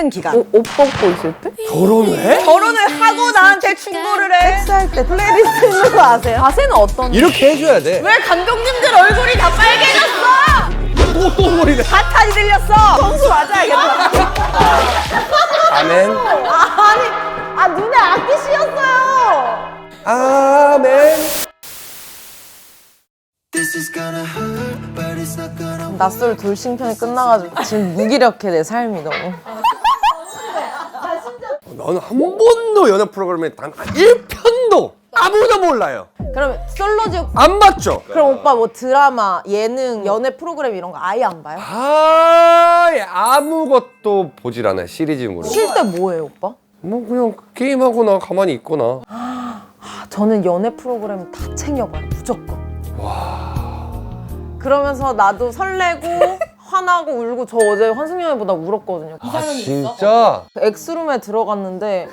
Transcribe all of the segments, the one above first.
힘든 기간. 옷 벗고 있을 때? 결혼해? 결혼을 하고 나한테 충고를 해. 섹스할 때 플레이리스트 있는 거 아세요? 자세는 어떤? 이렇게 해줘야 돼. 왜 감독님들 얼굴이 다 빨개졌어? 또 머리네. 바탄이 들렸어. 청소 맞아야겠다. 아멘. 아니, 눈에 악기 씌었어요. 아멘. 낯설 돌싱편이 끝나가지고 지금 무기력해 내 삶이 너무. 너는 한 번도 연애 프로그램에 단 1편도 아무도 몰라요. 그럼 솔로지. 안 봤죠? 그럼 오빠 뭐 드라마, 예능, 연애 프로그램 이런 거 아예 안 봐요? 아무것도 보질 않아요. 시리즈물은. 쉴 때 뭐해요 오빠? 뭐 그냥 게임하거나 가만히 있거나. 저는 연애 프로그램 다 챙겨봐요 무조건. 그러면서 나도 설레고 화나고 울고. 저 어제 환승연애보다 울었거든요. 아 진짜? 엑스룸에 들어갔는데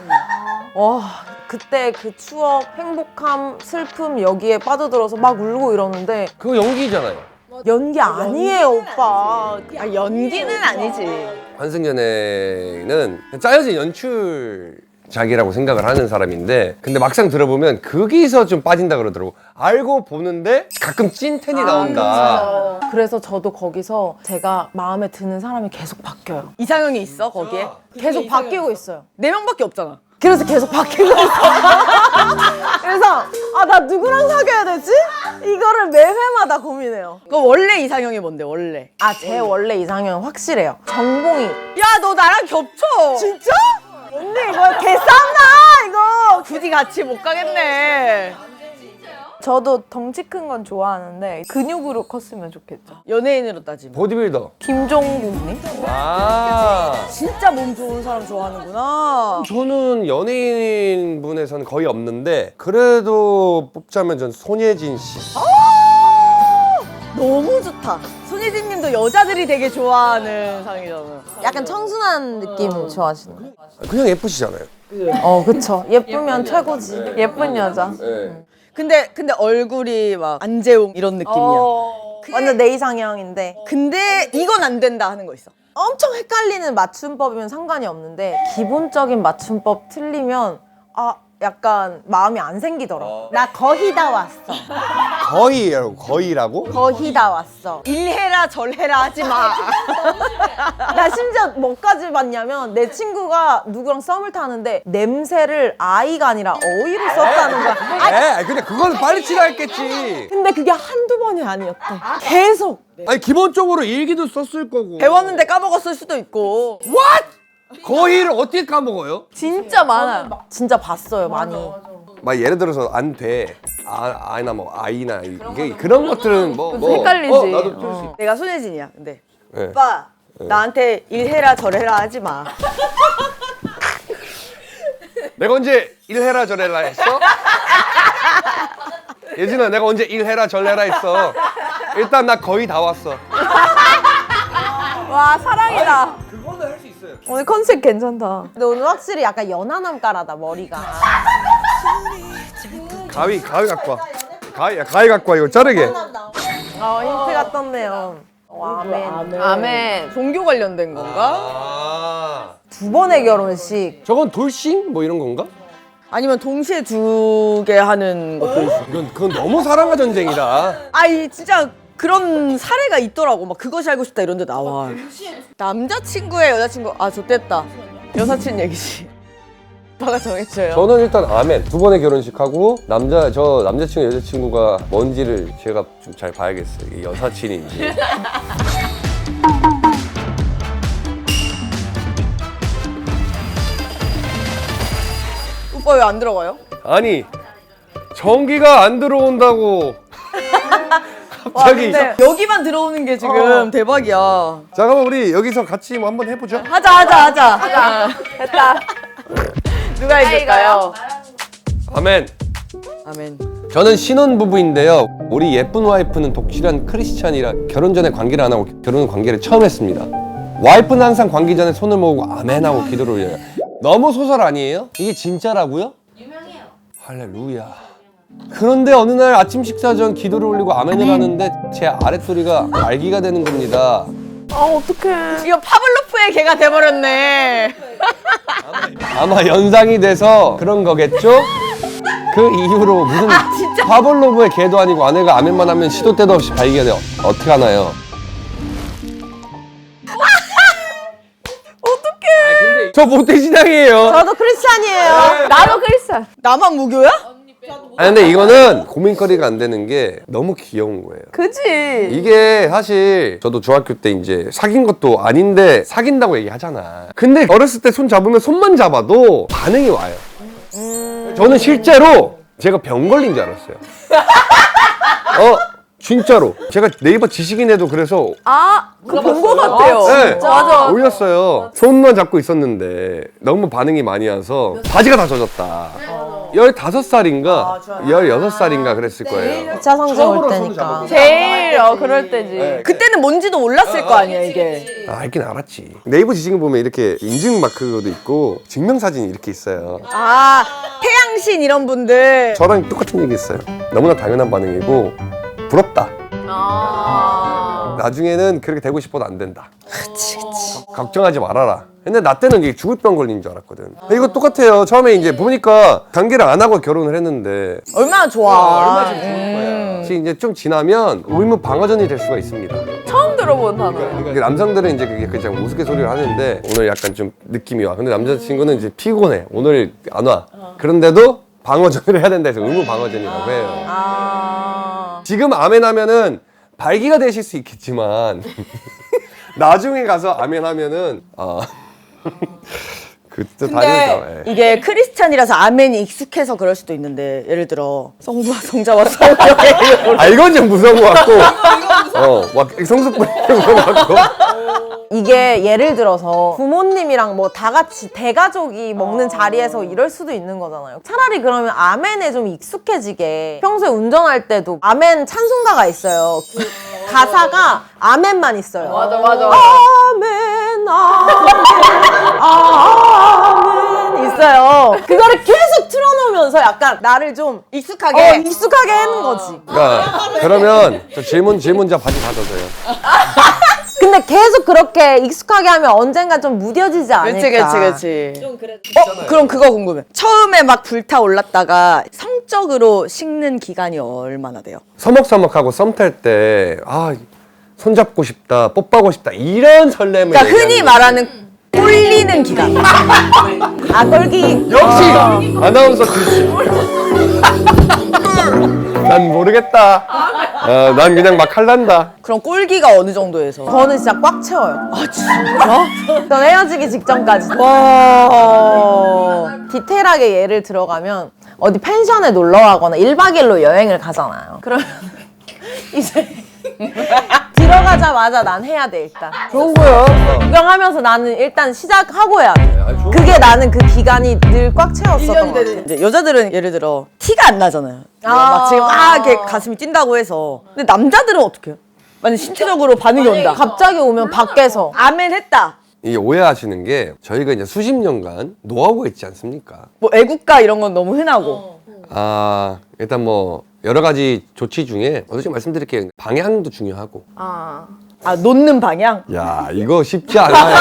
와 그때 그 추억, 행복함, 슬픔 여기에 빠져들어서 막 울고 이러는데 그거 연기잖아요. 연기 아니에요 오빠. 아, 연기는 아니지. 환승연애는 짜여진 연출작이라고 생각을 하는 사람인데, 근데 막상 들어보면 거기서 좀 빠진다 그러더라고. 알고 보는데 가끔 찐텐이 나온다. 그래서 저도 거기서 제가 마음에 드는 사람이 계속 바뀌어요. 이상형이 있어 거기에? 계속 바뀌고 있어요. 4명밖에 없잖아. 그래서 계속 바뀌고 있어요. 그래서 나 누구랑 사귀어야 되지? 이거를 매 회마다 고민해요. 그럼 원래 이상형이 뭔데 원래? 제 원래 이상형은 확실해요. 정봉이. 야 너 나랑 겹쳐. 진짜? 언니 이거 개싸움나 이거. 굳이 같이 못 가겠네. 저도 덩치 큰 건 좋아하는데 근육으로 컸으면 좋겠죠. 연예인으로 따지면 보디빌더. 김종국님? 진짜 몸 좋은 사람 좋아하는구나. 저는 연예인 분에서는 거의 없는데, 그래도 뽑자면 전 손예진 씨. 너무 좋다. 손예진 님도 여자들이 되게 좋아하는 상이잖아. 약간 청순한 느낌 좋아하시는 거예요? 그냥 예쁘시잖아요. 그쵸. 예쁘면 최고지. 예쁜 여자. 네. 근데 얼굴이 막 안재홍 이런 느낌이야. 완전 내 이상형인데 근데 이건 안 된다 하는 거 있어. 엄청 헷갈리는 맞춤법이면 상관이 없는데 기본적인 맞춤법 틀리면 약간 마음이 안 생기더라. 나 거의 다 왔어. 거의라고? 거의 다 왔어. 일해라 절해라 하지 마. 나 심지어 뭐까지 봤냐면 내 친구가 누구랑 썸을 타는데 냄새를 아이가 아니라 어이로 썼다는 거야. 근데 그거는 빨리 치라했겠지. 근데 그게 한두 번이 아니었대. 계속. 아니 기본적으로 일기도 썼을 거고. 배웠는데 까먹었을 수도 있고. What? 거의를 어떻게 까먹어요? 진짜 많아요. 진짜 봤어요 많이. 막 예를 들어서 안 돼. 아이나 뭐 아이나 이게 그런 것들은 뭐 헷갈리지. 나도 틀 수 있어. 내가 손예진이야. 근데 네. 오빠 나한테 일해라 절해라 하지 마. 내가 언제 일해라 저래라 했어? 예진아 내가 언제 일해라 저래라 했어? 일단 나 거의 다 왔어. 와 사랑이다. 그거는 할 수 있어요. 오늘 컨셉 괜찮다. 근데 오늘 확실히 약간 연하남 깔아다 머리가. 가위 갖고 와. 가위 갖고 와 이거 자르게. 힌트가 떴네요. 아멘. 아멘. 종교 관련된 건가? 두 번의 결혼식. 저건 돌싱 뭐 이런 건가? 아니면 동시에 2개 하는 것도 있어. 그건 너무 사랑과 전쟁이다. 아이 진짜 그런 사례가 있더라고. 막 그것이 알고 싶다 이런 데 나와. 남자친구의 여자친구. 좋댔다. 여사친 얘기지. 오빠가 정해줘요. 저는 일단 아멘. 두 번의 결혼식 하고 남자친구 여자친구가 뭔지를 제가 좀 잘 봐야겠어요. 이게 여사친인지. 오빠 왜 안 들어가요? 아니 전기가 안 들어온다고. 갑자기. 여기만 들어오는 게 지금 대박이야. 자 그럼 우리 여기서 같이 뭐 한번 해보죠. 하자. 됐다. 누가 해줄까요? 아멘. 아멘. 저는 신혼부부인데요. 우리 예쁜 와이프는 독실한 크리스찬이라 결혼 전에 관계를 안 하고 결혼 후 관계를 처음 했습니다. 와이프는 항상 관계 전에 손을 모으고 아멘하고 기도를 올려요. 너무 소설 아니에요? 이게 진짜라고요? 유명해요. 할렐루야. 그런데 어느 날 아침 식사 전 기도를 올리고 아멘을 하는데 제 아랫소리가 말기가 되는 겁니다. 어떡해. 이거 파블로프의 개가 돼버렸네. 아마 연상이 돼서 그런 거겠죠? 그 이후로 무슨 파블로브의 개도 아니고 아내가 아멘만 하면 시도 때도 없이 발견해요. 어떻게 하나요? 어떡해. 저 모태신앙이에요. 저도 크리스찬이에요. 나도 크리스찬. 나만 무교야? 아니 근데 이거는 고민거리가 안 되는 게 너무 귀여운 거예요. 그치. 이게 사실 저도 중학교 때 이제 사귄 것도 아닌데 사귄다고 얘기하잖아. 근데 어렸을 때 손 잡으면 손만 잡아도 반응이 와요. 저는 실제로 제가 병 걸린 줄 알았어요. 진짜로. 제가 네이버 지식인에도 그래서 그거 본 거 같아요. 네, 맞아. 올렸어요. 손만 잡고 있었는데 너무 반응이 많이 와서 바지가 다 젖었다. 15살인가 16살인가 그랬을 거예요. 2차 성징 올 때니까. 제일 그럴 때지. 그때는 뭔지도 몰랐을 거 아니야 이게. 알긴 알았지. 네이버 지식인 보면 이렇게 인증 마크도 있고 증명사진이 이렇게 있어요. 태양신 이런 분들. 저랑 똑같은 얘기 했어요. 너무나 당연한 반응이고 부럽다. 나중에는 그렇게 되고 싶어도 안 된다. 그치. 걱정하지 말아라. 근데 나 때는 이게 죽을 병 걸린 줄 알았거든. 이거 똑같아요. 처음에 이제 보니까 관계를 안 하고 결혼을 했는데 얼마나 좋아. 얼마 전에 거야. 이제 좀 지나면 의무 방어전이 될 수가 있습니다. 처음 들어본 단어야. 그러니까 남성들은 이제 그게 그냥 우스갯소리를 하는데 오늘 약간 좀 느낌이 와. 근데 남자친구는 이제 피곤해. 오늘 안 와. 그런데도 방어전을 해야 된다 해서 의무 방어전이라고 해요. 지금 아멘하면은 발기가 되실 수 있겠지만 나중에 가서 아멘하면은 그때 다르죠. 근데 이게 크리스찬이라서 아멘이 익숙해서 그럴 수도 있는데 예를 들어 성자와 성령의 이건 좀 무서운 것 같고 막 성숙 부리는 것 같고 이게 예를 들어서 부모님이랑 뭐 다 같이 대가족이 먹는 자리에서 이럴 수도 있는 거잖아요. 차라리 그러면 아멘에 좀 익숙해지게 평소에 운전할 때도 아멘 찬송가가 있어요. 그 가사가 아멘만 있어요. 맞아. 아멘 아멘 있어요. 그거를 계속 틀어놓으면서 약간 나를 좀 익숙하게. 익숙하게 하는 거지. 그러니까 그러면 저 질문 자 바지 다 젖어요. 근데 계속 그렇게 익숙하게 하면 언젠가 좀 무뎌지지 않을까. 그치. 좀 그래. 그럼 그거 궁금해. 처음에 막 불타올랐다가 성적으로 식는 기간이 얼마나 돼요? 서먹서먹하고 썸 탈 때 손잡고 싶다, 뽀뽀하고 싶다 이런 설렘을 그러니까 흔히 얘기하는 말하는 꼴리는 기간. 꼴기. 역시 아나운서 출신. 난 모르겠다. 난 그냥 막 할란다. 그럼 꼴기가 어느 정도에서? 저는 진짜 꽉 채워요. 진짜? 전 헤어지기 직전까지. 와. 디테일하게 예를 들어가면 어디 펜션에 놀러 가거나 1박 2일로 여행을 가잖아요. 그러면 이제 들어가자마자 난 해야 돼 일단. 좋은 거야. 구경하면서 나는 일단 시작하고 해야 돼. 그게 나는 그 기간이 늘 꽉 채웠었던 것 같아. 이제 여자들은 예를 들어 티가 안 나잖아요. 막 지금 이렇게 가슴이 뛴다고 해서. 근데 남자들은 어떻게 해요? 만약 신체적으로 반응이 온다. 갑자기 오면 밖에서 아멘 했다. 이 오해하시는 게 저희가 이제 수십 년간 노하우가 있지 않습니까? 뭐 애국가 이런 건 너무 흔하고. 일단 뭐 여러 가지 조치 중에 솔직히 말씀드릴게요. 방향도 중요하고. 놓는 방향? 야, 이거 쉽지 않아요.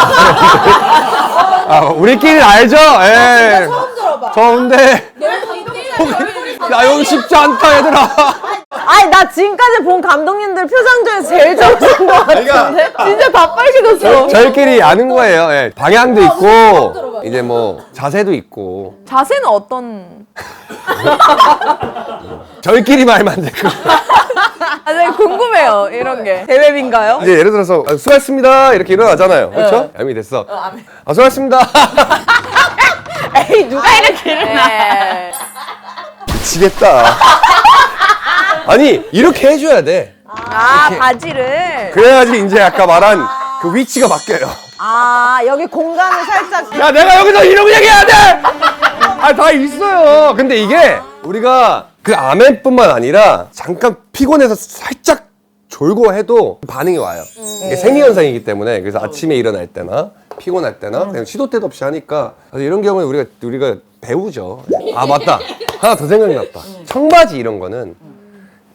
우리끼리 알죠? 예. 처음인데. 야, 이거 쉽지 않다, 얘들아. 아니 나 지금까지 본 감독님들 표정 중에서 제일 좋으신 것 같은데? 진짜 다 빨개졌어. 저희끼리 아는 거예요. 예. 방향도 있고, 이제 뭐, 자세도 있고. 자세는 어떤? 저희끼리 말만 되고. 네, 궁금해요, 이런 게. 대회인가요? 이제 예를 들어서, 수고했습니다. 이렇게 일어나잖아요. 그렇죠? 야미 됐어. 수고했습니다. 에이, 누가 이렇게 일어나. 미치겠다. 아니, 이렇게 해줘야 돼. 바지를. 그래야지 이제 아까 말한 그 위치가 바뀌어요. 여기 공간을 살짝. 야, 내가 여기서 이러고 얘기해야 돼! 다 있어요. 근데 이게 우리가 그 아멘뿐만 아니라 잠깐 피곤해서 살짝 졸고 해도 반응이 와요. 이게 생리현상이기 때문에 그래서 아침에 일어날 때나 피곤할 때나 그냥 시도 때도 없이 하니까 이런 경우에 우리가 배우죠. 맞다. 하나 더 생각났다. 청바지 이런 거는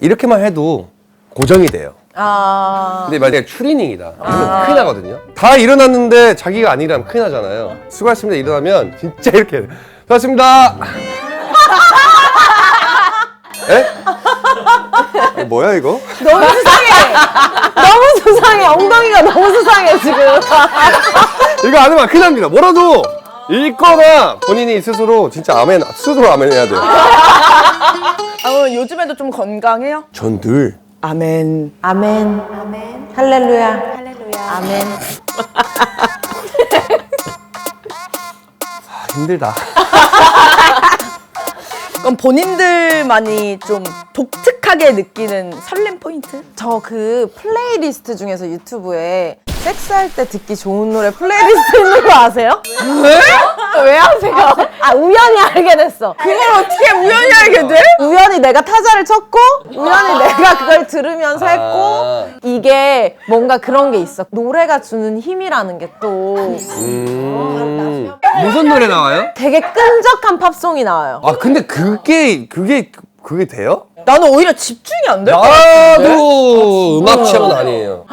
이렇게만 해도 고정이 돼요. 근데 만약에 추리닝이다. 그러면 큰일 나거든요. 다 일어났는데 자기가 아니라면 큰일 나잖아요. 수고하셨습니다. 일어나면 진짜 이렇게 해야 돼. 수고하셨습니다. 에? 뭐야 이거? 너무 수상해. 너무 수상해. 엉덩이가 너무 수상해 지금. 이거 안 하면 큰일 납니다. 뭐라도 읽거나 본인이 스스로 진짜 스스로 아멘 해야 돼요. 그럼 요즘에도 좀 건강해요? 전 늘 아멘. 아멘. 아멘. 할렐루야. 할렐루야. 아멘. 힘들다. 그럼 본인들만이 좀 독특하게 느끼는 설렘 포인트? 저 그 플레이리스트 중에서 유튜브에 섹스할 때 듣기 좋은 노래 플레이리스트 있는 거 아세요? 왜 아세요? 아, 우연히 알게 됐어. 그걸 어떻게 우연히 알게 돼? 우연히 내가 타자를 쳤고 우연히 내가 그걸 들으면서 했고 이게 뭔가 그런 게 있어. 노래가 주는 힘이라는 게 또 무슨 노래 나와요? 되게 끈적한 팝송이 나와요. 아 근데 그게 돼요? 나는 오히려 집중이 안 될 것 같은데? 나도 음악 취향은 아니에요.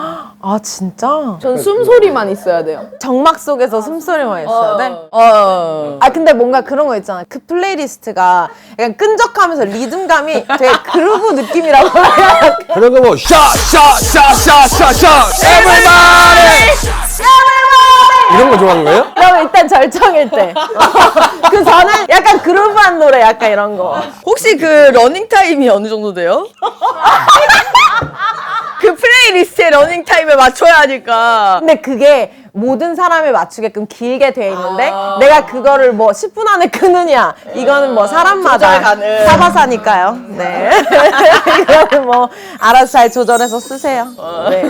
아 진짜? 전 숨소리만 있어야 돼요. 정막 속에서 숨소리만 있어야 돼? 어. 아 근데 뭔가 그런 거 있잖아. 그 플레이리스트가 약간 끈적하면서 리듬감이 되게 그루브 느낌이라고 해야 그런 거 뭐 샤샤샤샤샤샤 everybody 이런 거 좋아하는 거예요? 그러면 일단 절정일 때. 그 전에 약간 그루브한 노래 약간 이런 거. 혹시 그 러닝 타임이 어느 정도 돼요? 그 플레이리스트의 러닝 타임에 맞춰야 하니까. 근데 그게 모든 사람에 맞추게끔 길게 돼 있는데 내가 그거를 뭐 10분 안에 끄느냐 이거는 뭐 조절 사람마다 가능. 사바사니까요. 네. 이거는 뭐 알아서 잘 조절해서 쓰세요. 네.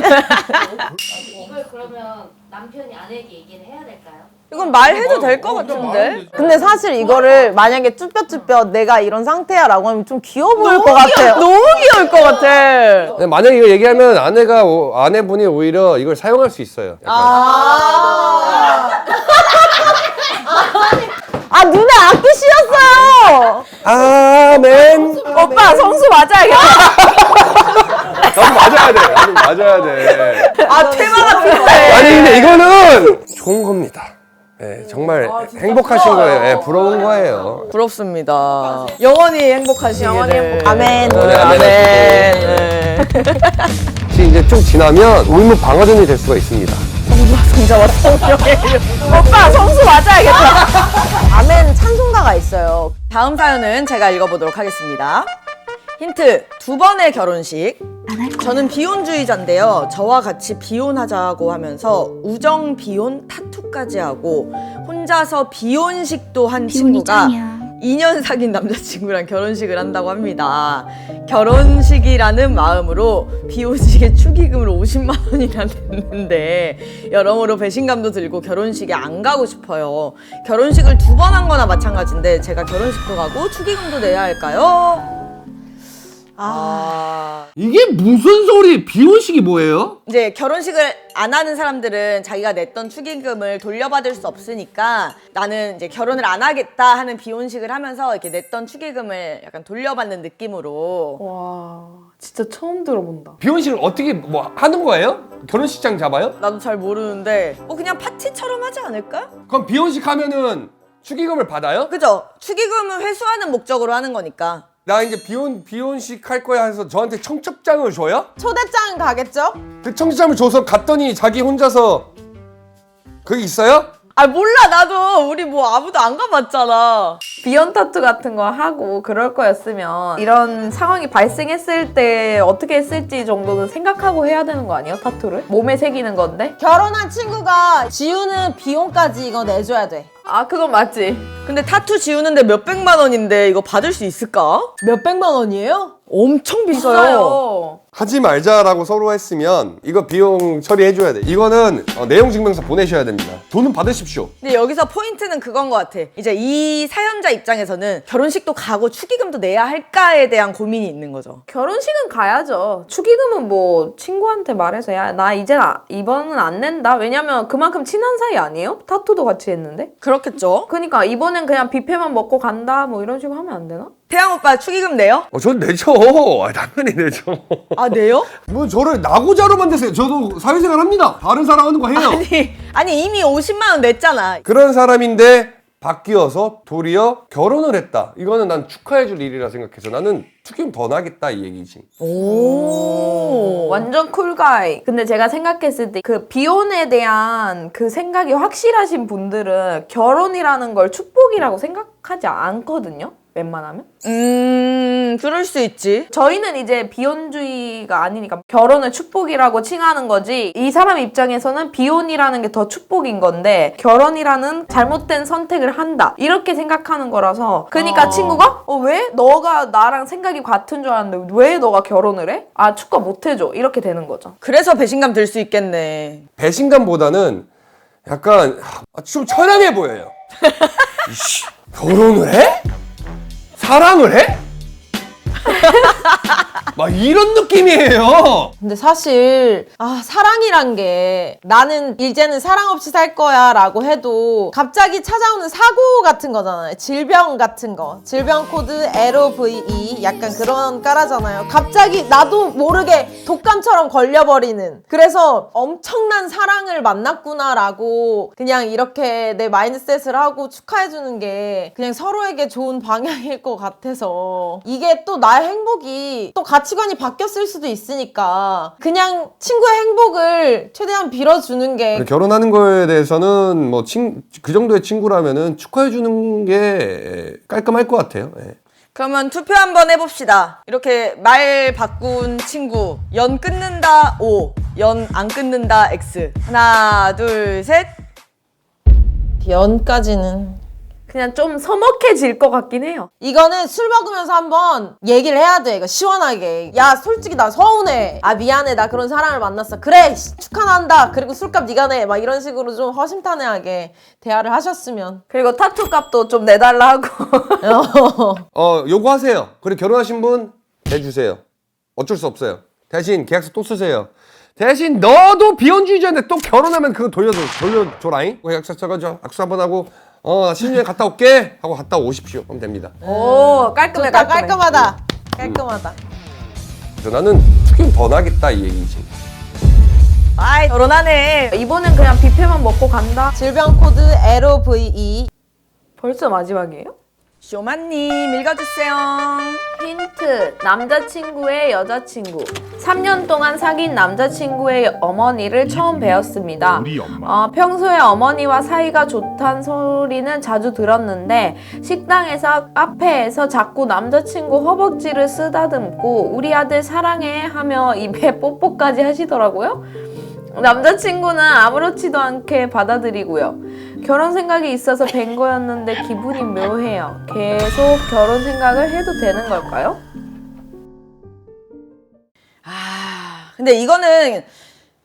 이걸 그러면 남편이 아내에게 얘기를 해야 될까요? 이건 말해도 될 것 같은데? 근데 사실 이거를 만약에 쭈뼛쭈뼛 내가 이런 상태야 라고 하면 좀 귀여워 보일 것 같아요. 너무 귀여울 것 같아. 근데 만약에 이거 얘기하면 아내분이 오히려 이걸 사용할 수 있어요. 약간. 아 눈에 악기 씌었어요. 아멘. 오빠 성수 맞아야겠다. 나도 맞아야 돼. 나도 맞아야 돼. 아, 테마가 필요해. 아니 근데 이거는 좋은 겁니다. 네, 정말 행복하신 거예요. 네, 부러운 거예요. 부럽습니다. 영원히 행복하시기를. 아멘. 아멘. 네. 혹시 이제 좀 지나면 의무 방어전이 될 수가 있습니다. 성자와 성령의 오빠 성수 맞아야겠다. 아멘 찬송가가 있어요. 다음 사연은 제가 읽어보도록 하겠습니다. 힌트, 2번의 결혼식. 저는 비혼주의자인데요. 저와 같이 비혼하자고 하면서 우정 비혼 타투까지 하고 혼자서 비혼식도 한 친구가 2년 사귄 남자친구랑 결혼식을 한다고 합니다. 결혼식이라는 마음으로 비혼식의 축의금을 50만 원이나 냈는데 여러모로 배신감도 들고 결혼식에 안 가고 싶어요. 결혼식을 2번 한 거나 마찬가지인데 제가 결혼식도 가고 축의금도 내야 할까요? 이게 무슨 소리? 비혼식이 뭐예요? 이제 결혼식을 안 하는 사람들은 자기가 냈던 축의금을 돌려받을 수 없으니까 나는 이제 결혼을 안 하겠다 하는 비혼식을 하면서 이렇게 냈던 축의금을 약간 돌려받는 느낌으로. 와, 진짜 처음 들어본다. 비혼식을 어떻게 뭐 하는 거예요? 결혼식장 잡아요? 나도 잘 모르는데 뭐 그냥 파티처럼 하지 않을까? 그럼 비혼식 하면은 축의금을 받아요? 그죠? 축의금을 회수하는 목적으로 하는 거니까. 나 이제 비혼식 할 거야 해서 저한테 청첩장을 줘요? 초대장 가겠죠? 그 청첩장을 줘서 갔더니 자기 혼자서 그게 있어요? 아 몰라 나도 우리 뭐 아무도 안 가봤잖아. 비혼 타투 같은 거 하고 그럴 거였으면 이런 상황이 발생했을 때 어떻게 했을지 정도는 생각하고 해야 되는 거 아니에요? 타투를? 몸에 새기는 건데? 결혼한 친구가 지우는 비용까지 이거 내줘야 돼. 아, 그건 맞지. 근데 타투 지우는데 몇백만 원인데 이거 받을 수 있을까? 몇백만 원이에요? 엄청 비싸요. 비싸요. 하지 말자라고 서로 했으면 이거 비용 처리해줘야 돼. 이거는 내용 증명서 보내셔야 됩니다. 돈은 받으십시오. 근데 여기서 포인트는 그건 것 같아. 이제 이 사연자 입장에서는 결혼식도 가고 축의금도 내야 할까에 대한 고민이 있는 거죠. 결혼식은 가야죠. 축의금은 뭐 친구한테 말해서 야, 나 이제 이번은 안 낸다. 왜냐면 그만큼 친한 사이 아니에요? 타투도 같이 했는데? 그렇겠죠? 그러니까 이번엔 그냥 뷔페만 먹고 간다 뭐 이런 식으로 하면 안 되나? 태양 오빠 축의금 내요? 전 내죠. 당연히 내죠. 아 내요? 뭐 저를 나고자로 만드세요. 저도 사회생활 합니다. 다른 사람 하는 거 해요. 아니 이미 50만 원 냈잖아. 그런 사람인데 바뀌어서 도리어 결혼을 했다. 이거는 난 축하해줄 일이라 생각해서 나는 축의금 더 나겠다 이 얘기지. 오. 완전 쿨가이. 근데 제가 생각했을 때 그 비혼에 대한 그 생각이 확실하신 분들은 결혼이라는 걸 축복이라고 생각하지 않거든요. 웬만하면. 그럴 수 있지. 저희는 이제 비혼주의가 아니니까 결혼을 축복이라고 칭하는 거지, 이 사람 입장에서는 비혼이라는 게 더 축복인 건데 결혼이라는 잘못된 선택을 한다 이렇게 생각하는 거라서. 그러니까 친구가 왜? 너가 나랑 생각이 같은 줄 알았는데 왜 너가 결혼을 해? 아 축하 못 해줘 이렇게 되는 거죠. 그래서 배신감 들 수 있겠네. 배신감보다는 약간 좀 처량해 보여요. 이씨, 결혼을 해? 사랑을 해? 막 이런 느낌이에요. 근데 사실 사랑이란 게 나는 이제는 사랑 없이 살 거야 라고 해도 갑자기 찾아오는 사고 같은 거잖아요. 질병 같은 거. 질병 코드 LOVE 약간 그런 까라잖아요. 갑자기 나도 모르게 독감처럼 걸려버리는. 그래서 엄청난 사랑을 만났구나 라고 그냥 이렇게 내 마인드셋을 하고 축하해주는 게 그냥 서로에게 좋은 방향일 것 같아서, 이게 또 나의 행복이 또 가치관이 바뀌었을 수도 있으니까 그냥 친구의 행복을 최대한 빌어주는 게. 결혼하는 거에 대해서는 뭐 그 정도의 친구라면은 축하해 주는 게 깔끔할 것 같아요. 예. 그러면 투표 한번 해봅시다. 이렇게 말 바꾼 친구. 연 끊는다 O, 연 안 끊는다 X. 하나 둘 셋. 연까지는 그냥 좀 서먹해질 것 같긴 해요. 이거는 술 먹으면서 한번 얘기를 해야 돼. 이거 시원하게. 야 솔직히 나 서운해. 아 미안해, 나 그런 사람을 만났어. 그래 축하한다. 그리고 술값 네가 내. 막 이런 식으로 좀 허심탄회하게 대화를 하셨으면. 그리고 타투 값도 좀 내달라 하고. 요구하세요. 그리고 결혼하신 분 내주세요. 어쩔 수 없어요. 대신 계약서 또 쓰세요. 대신 너도 비혼주의자인데 또 결혼하면 그거 돌려줘라잉. 계약서 써가지고 악수 한번 하고 나 신혼여행 갔다 올게 하고 갔다 오십시오. 그럼 됩니다. 오 깔끔해. 좋다, 깔끔하다. 깔끔하다. 그래서 나는 축의금 더 나겠다 이 얘기지. 아이 결혼하네. 이번엔 그냥 뷔페만 먹고 간다. 질병 코드 LOVE. 벌써 마지막이에요? 쇼마님 읽어주세요. 힌트. 남자친구의 여자친구. 3년 동안 사귄 남자친구의 어머니를 처음 뵈었습니다. 평소에 어머니와 사이가 좋단 소리는 자주 들었는데 식당에서 카페에서 자꾸 남자친구 허벅지를 쓰다듬고 우리 아들 사랑해 하며 입에 뽀뽀까지 하시더라고요. 남자친구는 아무렇지도 않게 받아들이고요. 결혼 생각이 있어서 뵌 거였는데 기분이 묘해요. 계속 결혼 생각을 해도 되는 걸까요? 근데 이거는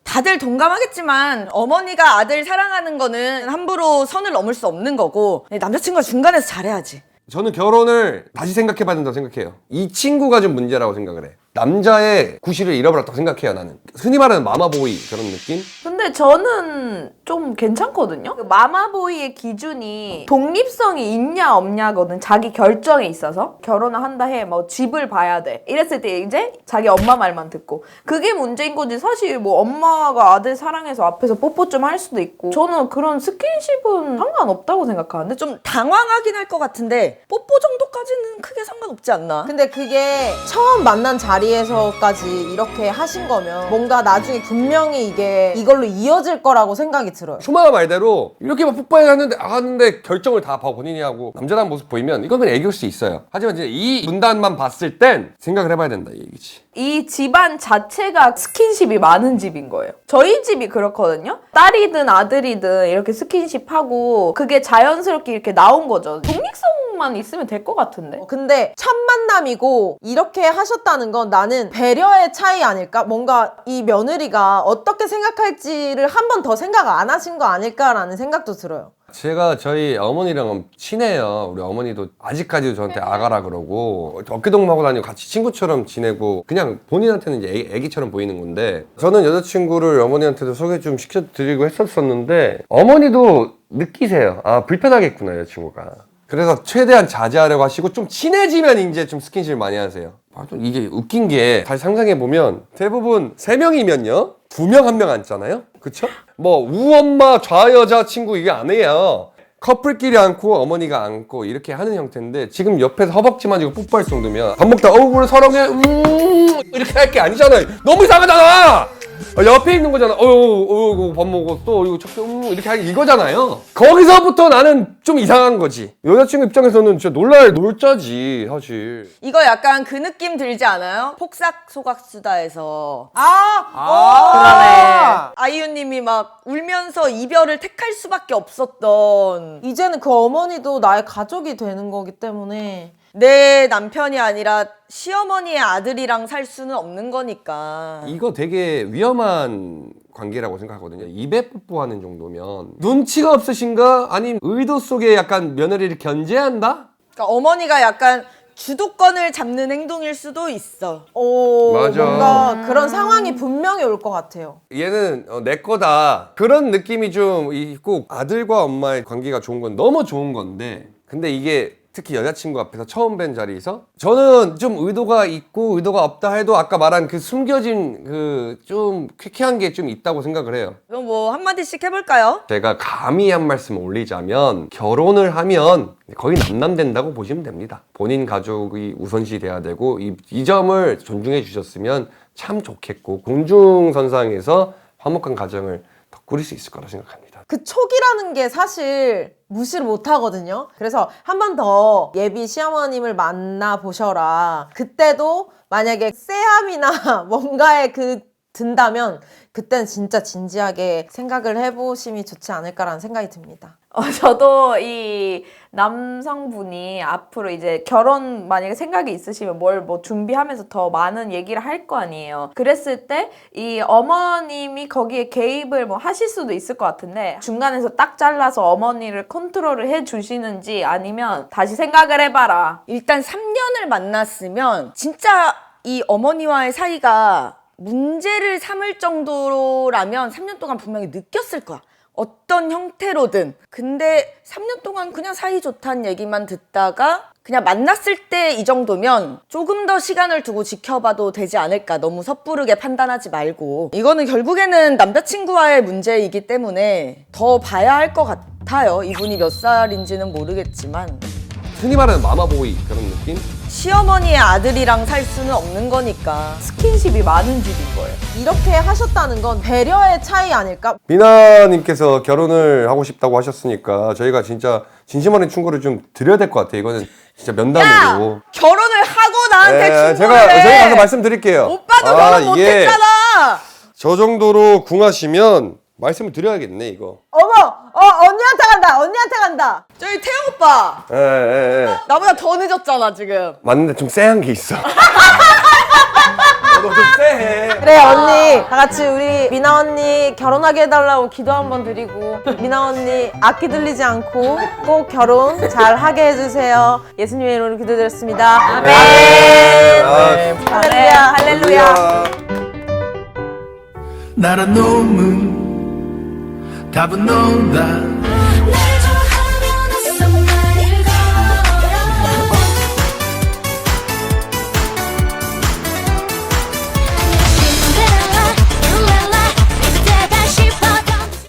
다들 동감하겠지만 어머니가 아들 사랑하는 거는 함부로 선을 넘을 수 없는 거고, 남자친구가 중간에서 잘해야지. 저는 결혼을 다시 생각해봐야 된다고 생각해요. 이 친구가 좀 문제라고 생각을 해. 남자의 구실을 잃어버렸다고 생각해요, 나는. 흔히 말하는 마마보이 그런 느낌? 근데 저는 좀 괜찮거든요? 그 마마보이의 기준이 독립성이 있냐 없냐거든. 자기 결정에 있어서. 결혼을 한다 해. 뭐 집을 봐야 돼. 이랬을 때 이제 자기 엄마 말만 듣고. 그게 문제인 거지. 사실 뭐 엄마가 아들 사랑해서 앞에서 뽀뽀 좀 할 수도 있고. 저는 그런 스킨십은 상관없다고 생각하는데. 좀 당황하긴 할 것 같은데 뽀뽀 정도까지는 크게 상관없지 않나? 근데 그게 처음 만난 자리에서까지 이렇게 하신 거면 뭔가 나중에 분명히 이게 이걸로 이어질 거라고 생각이 들어요. 소마가 말대로 이렇게 막 뽀뽀하는데 결정을 다 본인이 하고 남자다운 모습 보이면 이건 그냥 애교일 수 있어요. 하지만 이제 이 문단만 봤을 땐 생각을 해봐야 된다 이 얘기지. 이 집안 자체가 스킨십이 많은 집인 거예요. 저희 집이 그렇거든요. 딸이든 아들이든 이렇게 스킨십하고 그게 자연스럽게 이렇게 나온 거죠. 독립성만 있으면 될 것 같은데. 근데 첫 만남이고 이렇게 하셨다는 건 나는 배려의 차이 아닐까? 뭔가 이 며느리가 어떻게 생각할지를 한 번 더 생각 안 하신 거 아닐까라는 생각도 들어요. 제가 저희 어머니랑 친해요. 우리 어머니도 아직까지도 저한테 아가라 그러고 어깨동무하고 다니고 같이 친구처럼 지내고 그냥 본인한테는 이제 애기처럼 보이는 건데, 저는 여자친구를 어머니한테도 소개 좀 시켜드리고 했었었는데 어머니도 느끼세요. 아 불편하겠구나 여자친구가. 그래서 최대한 자제하려고 하시고 좀 친해지면 이제 좀 스킨십을 많이 하세요. 이게 웃긴 게 잘 상상해 보면 대부분 3명이면요 2명 1명 앉잖아요. 그쵸? 뭐 우엄마 좌여자 친구 이게 안 해요. 커플끼리 앉고 어머니가 앉고 이렇게 하는 형태인데 지금 옆에서 허벅지 만지고 뽀뽀할 정도면 밥 먹다 우리 사랑해 이렇게 할 게 아니잖아요. 너무 이상하잖아. 옆에 있는 거잖아. 밥 먹었어. 이거 척 이렇게 하기 이거잖아요. 거기서부터 나는 좀 이상한 거지. 여자친구 입장에서는 진짜 놀자지 사실. 이거 약간 그 느낌 들지 않아요? 폭삭 소각수다에서 그러네. 아이유님이 막 울면서 이별을 택할 수밖에 없었던 이제는 그 어머니도 나의 가족이 되는 거기 때문에 내 남편이 아니라 시어머니의 아들이랑 살 수는 없는 거니까. 이거 되게 위험한 관계라고 생각하거든요. 입에 뽀뽀하는 정도면 눈치가 없으신가? 아니면 의도 속에 약간 며느리를 견제한다? 그러니까 어머니가 약간 주도권을 잡는 행동일 수도 있어. 맞아. 뭔가 그런 상황이 분명히 올 것 같아요. 얘는 내 거다. 그런 느낌이 좀 있고 아들과 엄마의 관계가 좋은 건 너무 좋은 건데 근데 이게 특히 여자친구 앞에서 처음 뵌 자리에서 저는 좀 의도가 있고 의도가 없다 해도 아까 말한 그 숨겨진 그 좀 쾌쾌한 게 좀 있다고 생각을 해요. 그럼 뭐 한마디씩 해볼까요? 제가 감히 한 말씀 올리자면 결혼을 하면 거의 남남된다고 보시면 됩니다. 본인 가족이 우선시 돼야 되고 이 점을 존중해 주셨으면 참 좋겠고 공중선상에서 화목한 가정을 더 꾸릴 수 있을 거라 생각합니다. 그 촉이라는 게 사실 무시를 못 하거든요. 그래서 한 번 더 예비 시어머님을 만나 보셔라. 그때도 만약에 쎄함이나 뭔가에 든다면 그때는 진짜 진지하게 생각을 해보심이 좋지 않을까라는 생각이 듭니다. 저도 이 남성분이 앞으로 이제 결혼 만약에 생각이 있으시면 뭘 뭐 준비하면서 더 많은 얘기를 할 거 아니에요. 그랬을 때 이 어머님이 거기에 개입을 뭐 하실 수도 있을 것 같은데 중간에서 딱 잘라서 어머니를 컨트롤을 해 주시는지 아니면 다시 생각을 해봐라. 일단 3년을 만났으면 진짜 이 어머니와의 사이가 문제를 삼을 정도라면 3년 동안 분명히 느꼈을 거야. 어떤 형태로든. 근데 3년 동안 그냥 사이 좋다는 얘기만 듣다가 그냥 만났을 때 이 정도면 조금 더 시간을 두고 지켜봐도 되지 않을까. 너무 섣부르게 판단하지 말고. 이거는 결국에는 남자친구와의 문제이기 때문에 더 봐야 할 것 같아요. 이분이 몇 살인지는 모르겠지만. 흔히 말하는 마마보이 그런 느낌? 시어머니의 아들이랑 살 수는 없는 거니까. 스킨십이 많은 집인 거예요. 이렇게 하셨다는 건 배려의 차이 아닐까? 미나님께서 결혼을 하고 싶다고 하셨으니까 저희가 진짜 진심 어린 충고를 좀 드려야 될 것 같아요. 이거는 진짜 면담으로. 결혼을 하고 나한테 충고를 제가 해. 가서 말씀드릴게요. 오빠도 결혼 못했잖아. 저 정도로 궁하시면 말씀을 드려야겠네 이거. 어머! 언니한테 간다! 언니한테 간다! 저희 태영 오빠 예. 나보다 더 늦었잖아 지금. 맞는데 좀 쎄한 게 있어. 너 좀 쎄해. 그래 언니 다 같이 우리 미나 언니 결혼하게 해달라고 기도 한번 드리고 미나 언니 악기 들리지 않고 꼭 결혼 잘 하게 해주세요. 예수님의 이름으로 기도드렸습니다. 아멘. 할렐루야. 할렐루야. 나란 놈은 답은 너다